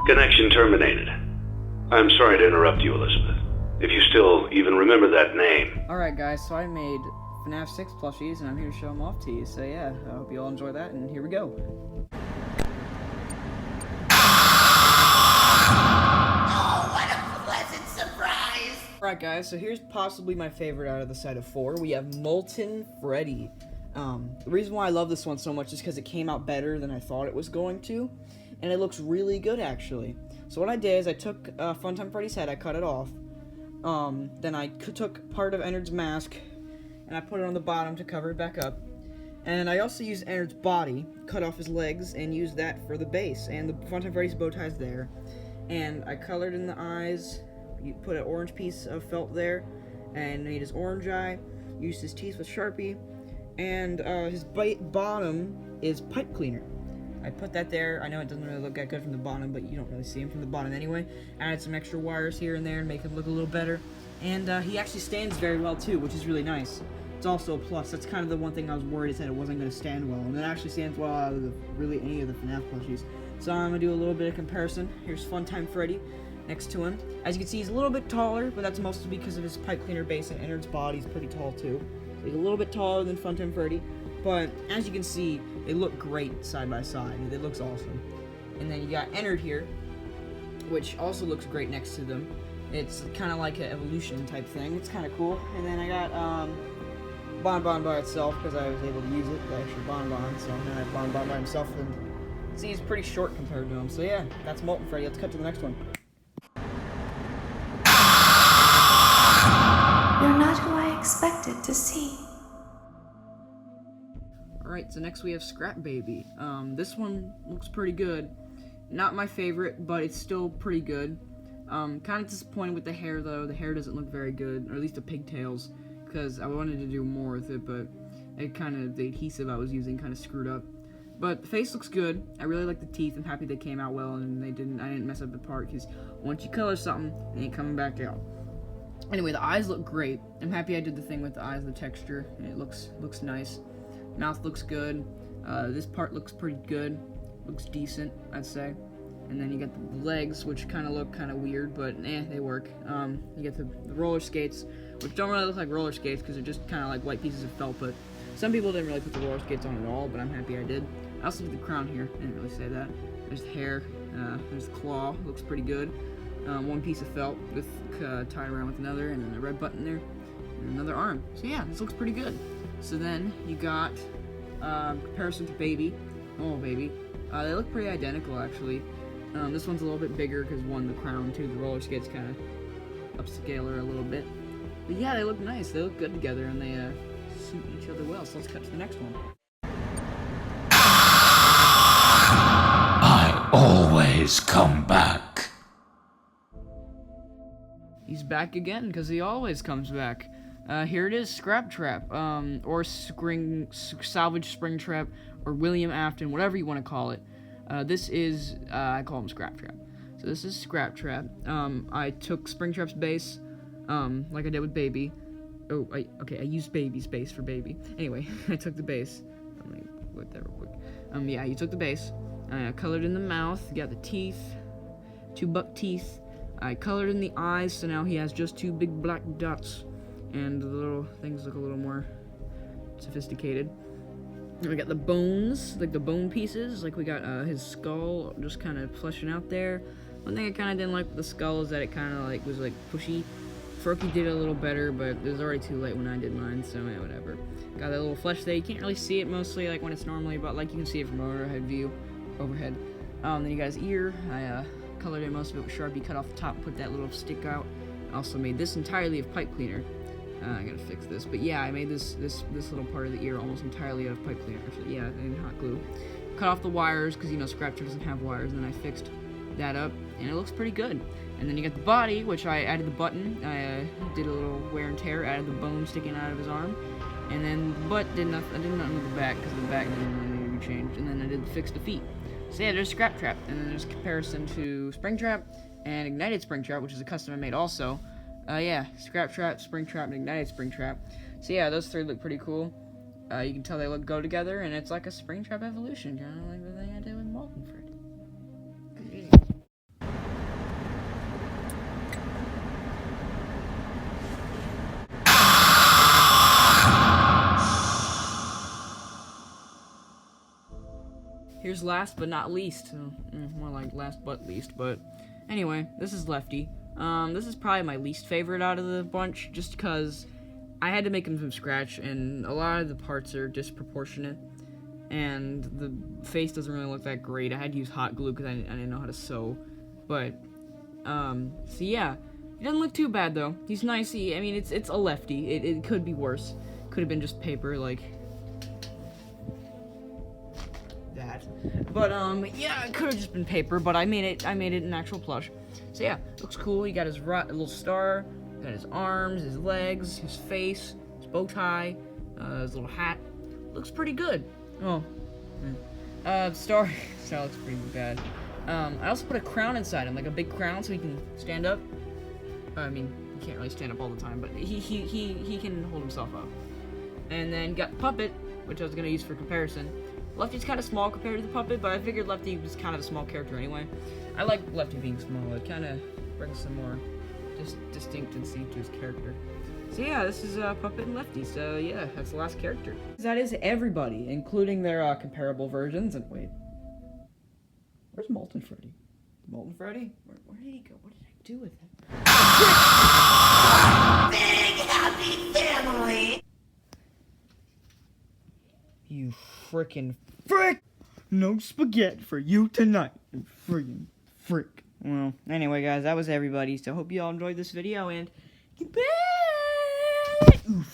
Connection terminated. I'm sorry to interrupt you, Elizabeth. If you still even remember that name. Alright guys, so I made Fnaf 6 plushies, and I'm here to show them off to you. So yeah, I hope you all enjoy that, and here we go. Oh, what a pleasant surprise! Alright guys, so here's possibly my favorite out of the set of 4. We have Molten Freddy. The reason why I love this one so much is because it came out better than I thought it was going to, and it looks really good actually. So what I did is I took Funtime Freddy's head, I cut it off, then I took part of Ennard's mask, and I put it on the bottom to cover it back up, and I also used Ennard's body, cut off his legs, and used that for the base, and the Funtime Freddy's bow tie's there, and I colored in the eyes, you put an orange piece of felt there, and made his orange eye, used his teeth with Sharpie, and his bottom is pipe cleaner. I put that there. I know it doesn't really look that good from the bottom, but you don't really see him from the bottom anyway. Added some extra wires here and there and make him look a little better. And he actually stands very well too, which is really nice. It's also a plus. That's kind of the one thing I was worried is that it wasn't going to stand well, and it actually stands well out of really any of the Fnaf plushies. So I'm going to do a little bit of comparison. Here's Funtime Freddy next to him. As you can see, he's a little bit taller, but that's mostly because of his pipe cleaner base, and Ennard's body's pretty tall too. So he's a little bit taller than Funtime Freddy. But, as you can see, they look great side by side. It looks awesome. And then you got Ennard here, which also looks great next to them. It's kind of like an evolution type thing. It's kind of cool. And then I got Bonbon by itself, because I was able to use it, the extra Bonbon. So now I have Bonbon by himself, and see, he's pretty short compared to him. So yeah, that's Molten Freddy. Let's cut to the next one. You're not who I expected to see. Alright, so next we have Scrap Baby. This one looks pretty good. Not my favorite, but it's still pretty good. Kind of disappointed with the hair, though. The hair doesn't look very good, or at least the pigtails, because I wanted to do more with it, but the adhesive I was using kind of screwed up. But the face looks good. I really like the teeth. I'm happy they came out well, and I didn't mess up the part, because once you color something, it ain't coming back out. Anyway, the eyes look great. I'm happy I did the thing with the eyes, the texture, and it looks nice. Mouth looks good. This part looks pretty good. Looks decent, I'd say. And then you get the legs, which kind of look kind of weird, but they work. You get the roller skates, which don't really look like roller skates because they're just kind of like white pieces of felt, but some people didn't really put the roller skates on at all, but I'm happy I did. I also did the crown here. I didn't really say that. There's the hair. There's the claw. Looks pretty good. One piece of felt with tied around with another, and then a red button there, and another arm. So yeah, this looks pretty good. So then you got comparison to Baby, normal Baby. They look pretty identical actually. This one's a little bit bigger because one, the crown, two, the roller skates kind of upscale her a little bit. But yeah, they look nice. They look good together, and they suit each other well. So let's cut to the next one. I always come back. He's back again because he always comes back. Here it is, Scrap Trap, or Salvage Spring Trap, or William Afton, whatever you want to call it. This is, I call him Scrap Trap. So this is Scrap Trap. I took Spring Trap's base, like I did with Baby. Oh, I used Baby's base for Baby. Anyway, I took the base. Let me whip that real quick. Yeah, you took the base. I colored in the mouth, got the teeth, 2 buck teeth. I colored in the eyes, so now he has just 2 big black dots. And the little things look a little more sophisticated. And we got the bones, like the bone pieces, like we got his skull just kind of fleshing out there. One thing I kind of didn't like with the skull is that it kind of like was like pushy. Froakie did it a little better, but it was already too late when I did mine, so yeah, whatever. Got that little flesh there. You can't really see it mostly like when it's normally, but like you can see it from overhead view. Then you got his ear. I colored in most of it with Sharpie, cut off the top, put that little stick out. I also made this entirely of pipe cleaner. I gotta fix this, but yeah, I made this little part of the ear almost entirely out of pipe cleaner. Actually, yeah, and hot glue. Cut off the wires because Scrap Trap doesn't have wires, and then I fixed that up, and it looks pretty good. And then you got the body, which I added the button. I did a little wear and tear, added the bone sticking out of his arm, and then the butt I did nothing with the back because the back didn't really need to be changed. And then I did fix the feet. So yeah, there's Scrap Trap, and then there's comparison to Spring Trap and Ignited Spring Trap, which is a custom I made also. Yeah, Scrap Trap, Spring Trap, and Ignited Spring Trap. So yeah, those 3 look pretty cool. You can tell they go together, and it's like a Spring Trap evolution, kind of like the thing I did with Molten Freddy. figures last but not least. So, more like last but least. But anyway, this is Lefty. This is probably my least favorite out of the bunch, just because I had to make him from scratch, and a lot of the parts are disproportionate, and the face doesn't really look that great. I had to use hot glue because I didn't know how to sew. But, so yeah. He doesn't look too bad, though. He's nice. I mean, it's a Lefty. It could be worse. Could have been just paper, like that. But, yeah, it could have just been paper, but I made it in actual plush. So, yeah, looks cool. He got his little star, got his arms, his legs, his face, his bow tie, his little hat. Looks pretty good. Oh. Star looks pretty bad. I also put a crown inside him, like a big crown, so he can stand up. I mean, he can't really stand up all the time, but he can hold himself up. And then got the puppet, which I was gonna use for comparison. Lefty's kind of small compared to the puppet, but I figured Lefty was kind of a small character anyway. I like Lefty being small. It kind of brings some more distinctness to his character. So yeah, this is Puppet and Lefty. So yeah, that's the last character. That is everybody, including their comparable versions. And wait, where's Molten Freddy? Molten Freddy? Where did he go? What did I do with him? Big happy family! You frickin' frick! No spaghetti for you tonight, you friggin' frick. Well, anyway, guys, that was everybody. So hope you all enjoyed this video, and goodbye! Oof.